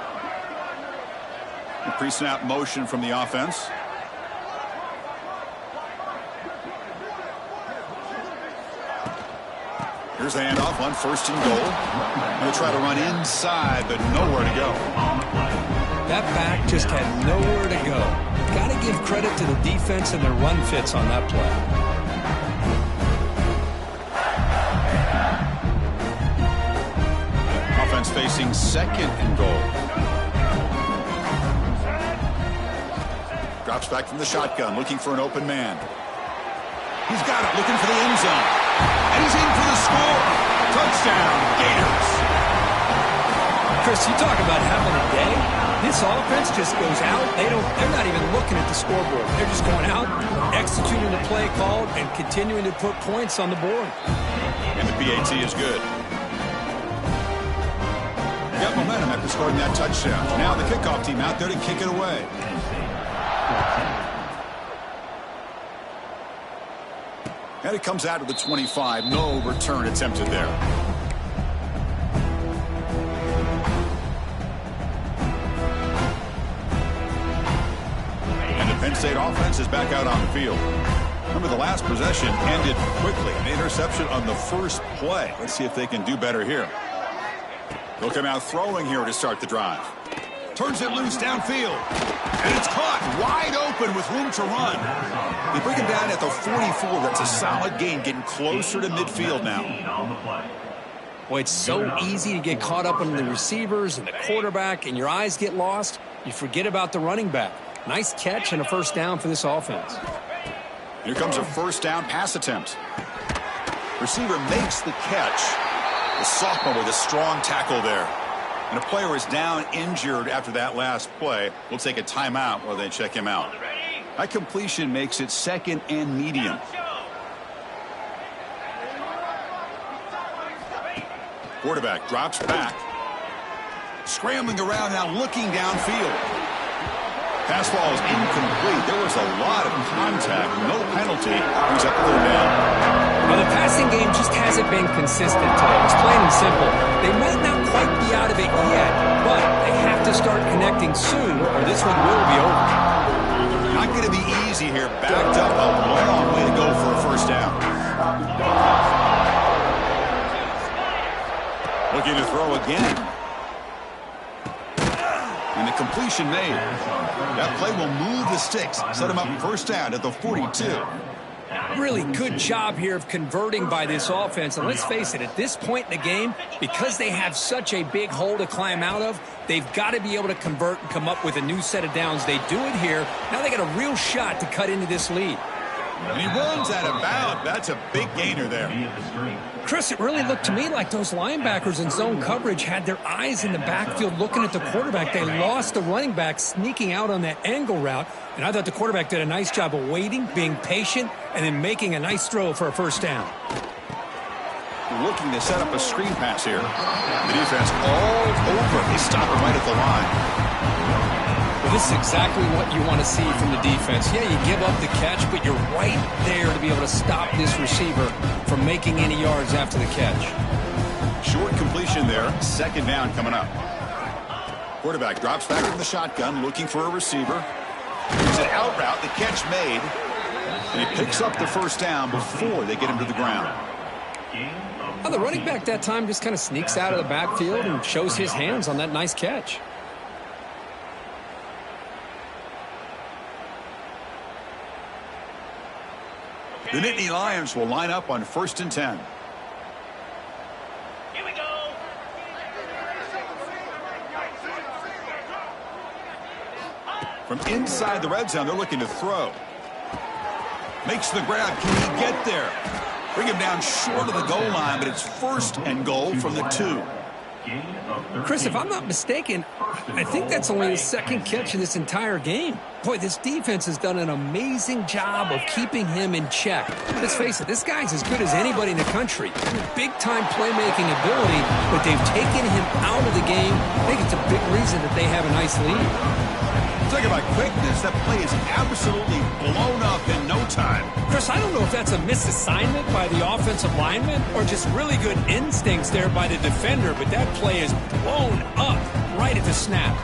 Speaker 1: Pre-snap motion from the offense. Here's the handoff on 1st and goal. Going to try to run inside, but nowhere to go.
Speaker 2: That back just had nowhere to go. Got to give credit to the defense and their run fits on that play.
Speaker 1: Offense facing 2nd and goal. Drops back from the shotgun, looking for an open man. He's got it, looking for the end zone. And he's in for the score. Touchdown, Gators.
Speaker 2: Chris, you talk about having a day. This offense just goes out. They're not even looking at the scoreboard. They're just going out, executing the play called, and continuing to put points on the board.
Speaker 1: And the PAT is good. Got momentum after scoring that touchdown. Now the kickoff team out there to kick it away. And it comes out of the 25. No return attempted there. Penn State offense is back out on the field. Remember, the last possession ended quickly. An interception on the first play. Let's see if they can do better here. They'll come out throwing here to start the drive. Turns it loose downfield. And it's caught wide open with room to run. They bring him down at the 44. That's a solid gain, getting closer to midfield now.
Speaker 2: Boy, it's so easy to get caught up on the receivers and the quarterback, and your eyes get lost. You forget about the running back. Nice catch and a first down for this offense.
Speaker 1: Here comes a first down pass attempt. Receiver makes the catch. The sophomore with a strong tackle there. And a player is down injured after that last play. We'll take a timeout while they check him out. That completion makes it second and medium. Quarterback drops back. Scrambling around now, looking downfield. Pass ball is incomplete. There was a lot of contact. No penalty. He's up third down.
Speaker 2: Well, the passing game just hasn't been consistent today. It's plain and simple. They might not quite be out of it yet, but they have to start connecting soon or this one will be over.
Speaker 1: Not going to be easy here. Backed up a long way to go for a first down. Looking to throw again. And the completion made. That play will move the sticks. Set him up first down at the 42.
Speaker 2: Really good job here of converting by this offense. And let's face it, at this point in the game, because they have such a big hole to climb out of, they've got to be able to convert and come up with a new set of downs. They do it here. Now they got a real shot to cut into this lead.
Speaker 1: And he runs out of bounds. That's a big gainer there.
Speaker 2: Chris, it really looked to me like those linebackers in zone coverage had their eyes in the backfield looking at the quarterback. They lost the running back sneaking out on that angle route. And I thought the quarterback did a nice job of waiting, being patient, and then making a nice throw for a first down.
Speaker 1: Looking to set up a screen pass here. The defense all over. They stop him right at the line.
Speaker 2: Well, this is exactly what you want to see from the defense. Yeah, you give up the catch, but you're right there to be able to stop this receiver from making any yards after the catch.
Speaker 1: Short completion there. Second down coming up. Quarterback drops back in the shotgun, looking for a receiver. He's an out route. The catch made. And he picks up the first down before they get him to the ground.
Speaker 2: Well, the running back that time just kind of sneaks out of the backfield and shows his hands on that nice catch.
Speaker 1: The Nittany Lions will line up on 1st and 10.
Speaker 3: Here we go.
Speaker 1: From inside the red zone, they're looking to throw. Makes the grab. Can he get there? Bring him down short of the goal line, but it's 1st and goal from the 2.
Speaker 2: Chris, if I'm not mistaken, I think that's only his second catch of this entire game. Boy, this defense has done an amazing job of keeping him in check. Let's face it, this guy's as good as anybody in the country. Big-time playmaking ability, but they've taken him out of the game. I think it's a big reason that they have a nice lead.
Speaker 1: Talk about quickness. That play is absolutely blown up in no time.
Speaker 2: Chris, I don't know if that's a misassignment by the offensive lineman or just really good instincts there by the defender, but that play is blown up right at the snap.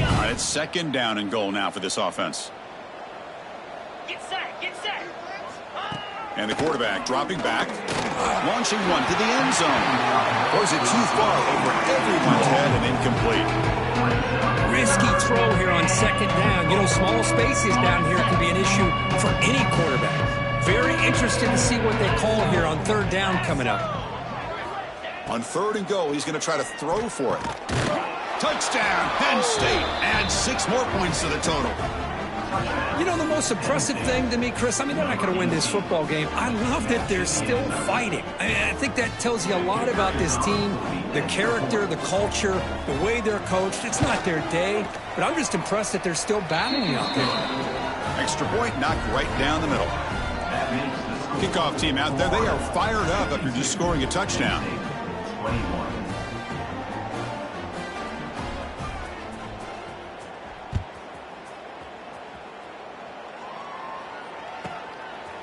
Speaker 1: All right, it's second down and goal now for this offense.
Speaker 3: Get set, get set.
Speaker 1: And the quarterback dropping back, launching one to the end zone. Throws it too far over everyone's head and incomplete.
Speaker 2: Risky throw here on second down. You know, small spaces down here can be an issue for any quarterback. Very interested to see what they call here on third down coming up.
Speaker 1: On 3rd and goal, he's going to try to throw for it. Touchdown, Penn State. Adds 6 more points to the total.
Speaker 2: You know, the most impressive thing to me, Chris, I mean, they're not going to win this football game. I love that they're still fighting. I think that tells you a lot about this team, the character, the culture, the way they're coached. It's not their day, but I'm just impressed that they're still battling out there.
Speaker 1: Extra point knocked right down the middle. Kickoff team out there, they are fired up after just scoring a touchdown.
Speaker 3: 21.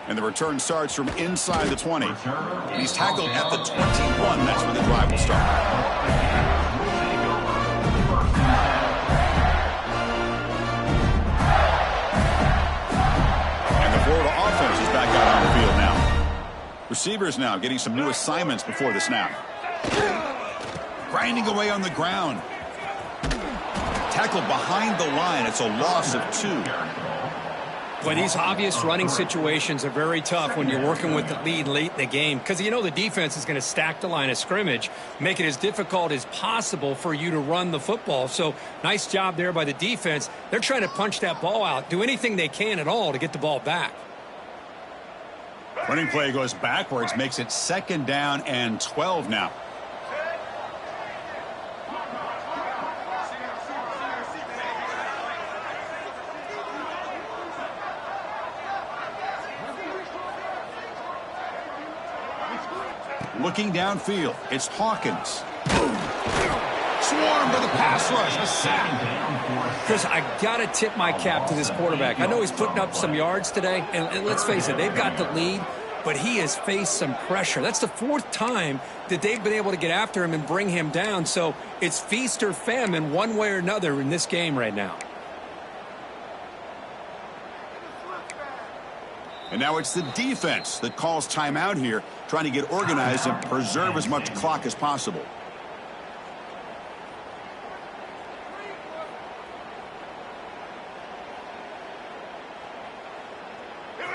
Speaker 1: And the return starts from inside the 20. And he's tackled at the 21. That's where the drive will start. Florida offense is back out on the field now. Receivers now getting some new assignments before the snap. Grinding away on the ground. Tackled behind the line. It's a loss of 2.
Speaker 2: Boy, these obvious running situations are very tough when you're working with the lead late in the game because you know the defense is going to stack the line of scrimmage, make it as difficult as possible for you to run the football. So nice job there by the defense. They're trying to punch that ball out, do anything they can at all to get the ball back.
Speaker 1: Running play goes backwards, makes it 2nd down and 12 now. Looking downfield, it's Hawkins. Swarm to the pass rush, a sack.
Speaker 2: Chris, I got to tip my cap to this quarterback. I know he's putting up some yards today, and let's face it, they've got the lead, but he has faced some pressure. That's the 4th time that they've been able to get after him and bring him down, so it's feast or famine one way or another in this game right now.
Speaker 1: And now it's the defense that calls timeout here, trying to get organized and preserve as much clock as possible.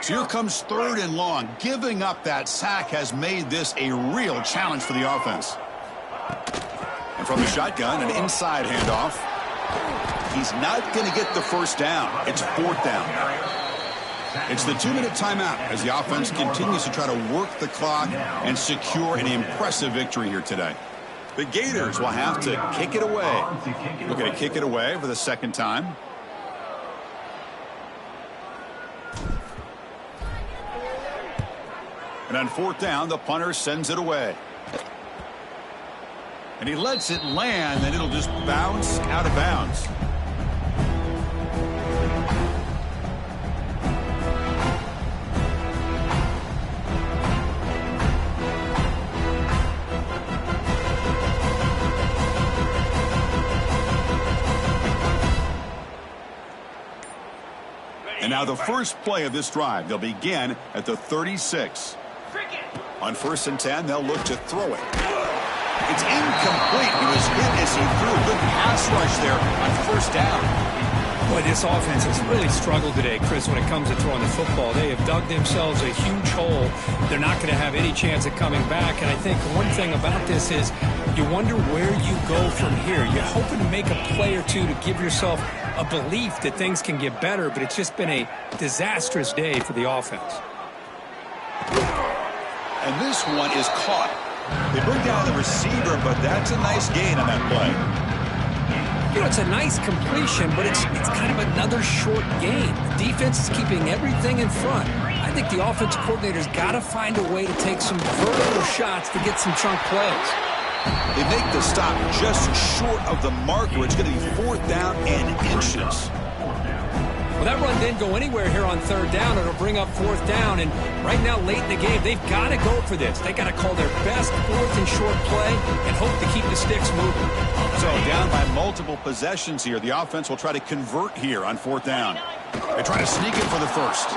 Speaker 1: So here comes 3rd and long. Giving up that sack has made this a real challenge for the offense. And from the shotgun, an inside handoff. He's not going to get the first down. It's 4th down. It's the 2-minute timeout as the offense continues to try to work the clock and secure an impressive victory here today. The Gators will have to kick it away. Looking to kick it away for the 2nd time. And on 4th down, the punter sends it away. And he lets it land, and it'll just bounce out of bounds. And now the first play of this drive, they'll begin at the 36. On 1st and 10, they'll look to throw it. It's incomplete. He was hit as he threw a good pass rush there on 1st down.
Speaker 2: Boy, this offense has really struggled today, Chris, when it comes to throwing the football. They have dug themselves a huge hole. They're not going to have any chance of coming back. And I think one thing about this is you wonder where you go from here. You're hoping to make a play or two to give yourself a belief that things can get better, but it's just been a disastrous day for the offense.
Speaker 1: And this one is caught. They bring down the receiver, but that's a nice gain on that play.
Speaker 2: You know, it's a nice completion, but it's kind of another short gain. The defense is keeping everything in front. I think the offensive coordinator's got to find a way to take some vertical shots to get some chunk plays.
Speaker 1: They make the stop just short of the marker. It's going to be 4th down and inches.
Speaker 2: Well, that run didn't go anywhere here on 3rd down. It'll bring up 4th down. And right now, late in the game, they've got to go for this. They got to call their best 4th and short play and hope to keep the sticks moving.
Speaker 1: So down by multiple possessions here. The offense will try to convert here on 4th down. They try to sneak it for the first.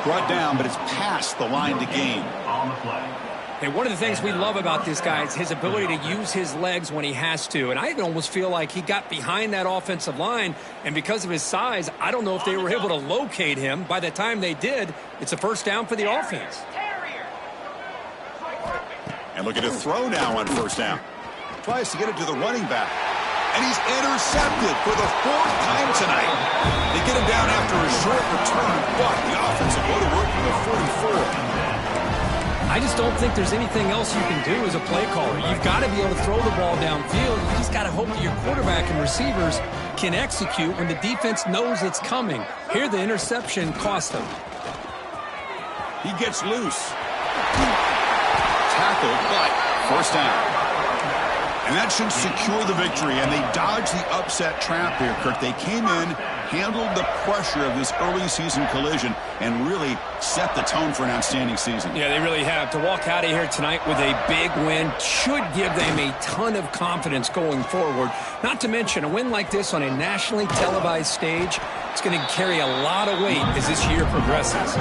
Speaker 1: Brought down, but it's past the line to gain.
Speaker 3: On the play.
Speaker 2: And one of the things we love about this guy is his ability to use his legs when he has to. And I almost feel like he got behind that offensive line, and because of his size, I don't know if they were able to locate him. By the time they did, it's a 1st down for the offense.
Speaker 1: And look at a throw now on 1st down. Tries to get it to the running back. And he's intercepted for the 4th time tonight. They get him down after a short return, but the offense will go to work for the 44.
Speaker 2: I just don't think there's anything else you can do as a play caller. You've got to be able to throw the ball downfield. You just got to hope that your quarterback and receivers can execute when the defense knows it's coming. Here, the interception cost them.
Speaker 1: He gets loose. Tackled, but 1st down. And that should secure the victory, and they dodge the upset trap here, Kirk. They came in handled the pressure of this early season collision and really set the tone for an outstanding season.
Speaker 2: Yeah, they really have. To walk out of here tonight with a big win should give them a ton of confidence going forward. Not to mention, a win like this on a nationally televised stage, it's going to carry a lot of weight as this year progresses.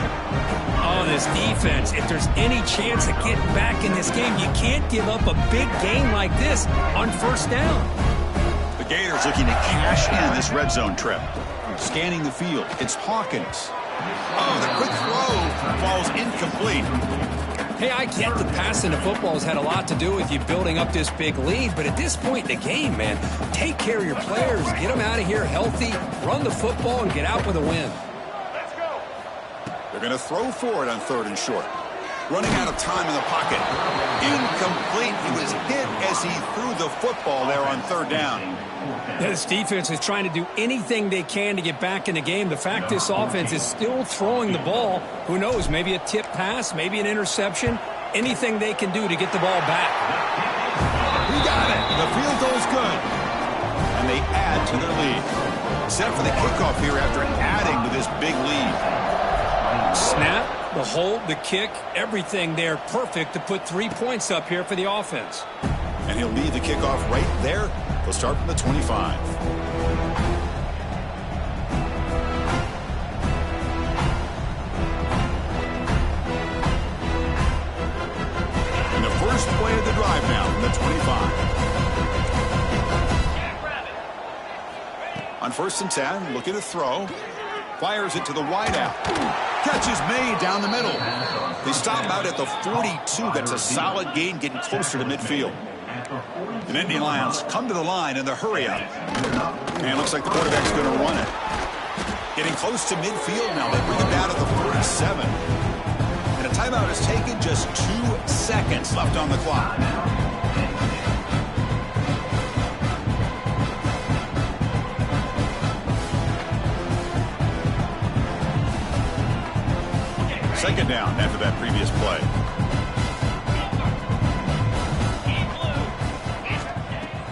Speaker 2: Oh, this defense, if there's any chance of getting back in this game, you can't give up a big game like this on first down.
Speaker 1: The Gators looking to cash in this red zone trip. Scanning the field, it's Hawkins. Oh, the quick throw falls incomplete.
Speaker 2: Hey, I get the passing of football has had a lot to do with you building up this big lead, but at this point in the game, man, take care of your players, get them out of here healthy, run the football, and get out with a win.
Speaker 1: They're going to throw for it on 3rd and short. Running out of time in the pocket. Incomplete. He was hit as he threw the football there on 3rd down.
Speaker 2: This defense is trying to do anything they can to get back in the game. The fact this offense is still throwing the ball, who knows, maybe a tip pass, maybe an interception, anything they can do to get the ball back.
Speaker 1: He got it. The field goal's good. And they add to their lead. Set for the kickoff here after adding to this big lead.
Speaker 2: Snap, the hold, the kick, everything there perfect to put 3 points up here for the offense.
Speaker 1: And he'll lead the kickoff right there. He'll start from the 25. And the first play of the drive now from the 25. On 1st and 10, looking to throw. Fires it to the wideout. Catch is made down the middle. They stop out at the 42. That's a solid gain, getting closer to midfield. The Nittany Lions come to the line in the hurry-up. And it looks like the quarterback's going to run it. Getting close to midfield now. They bring it down to the 47. And a timeout is taken. Just 2 seconds left on the clock. Second down after that previous play.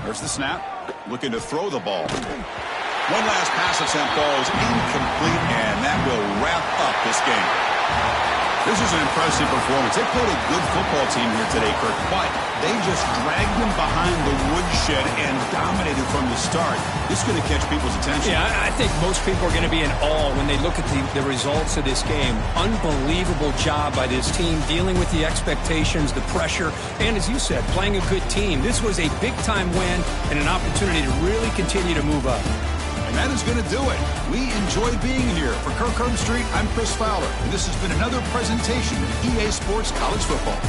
Speaker 1: There's the snap. Looking to throw the ball. One last pass attempt falls incomplete, and that will wrap up this game. This is an impressive performance. They played a good football team here today, Kirk, but they just dragged them behind the woodshed and dominated from the start. This is going to catch people's attention.
Speaker 2: Yeah, I think most people are going to be in awe when they look at the results of this game. Unbelievable job by this team dealing with the expectations, the pressure, and as you said, playing a good team. This was a big-time win and an opportunity to really continue to move up.
Speaker 1: And that is going to do it. We enjoyed being here. For Kirk Street, I'm Chris Fowler, and this has been another presentation of EA Sports College Football.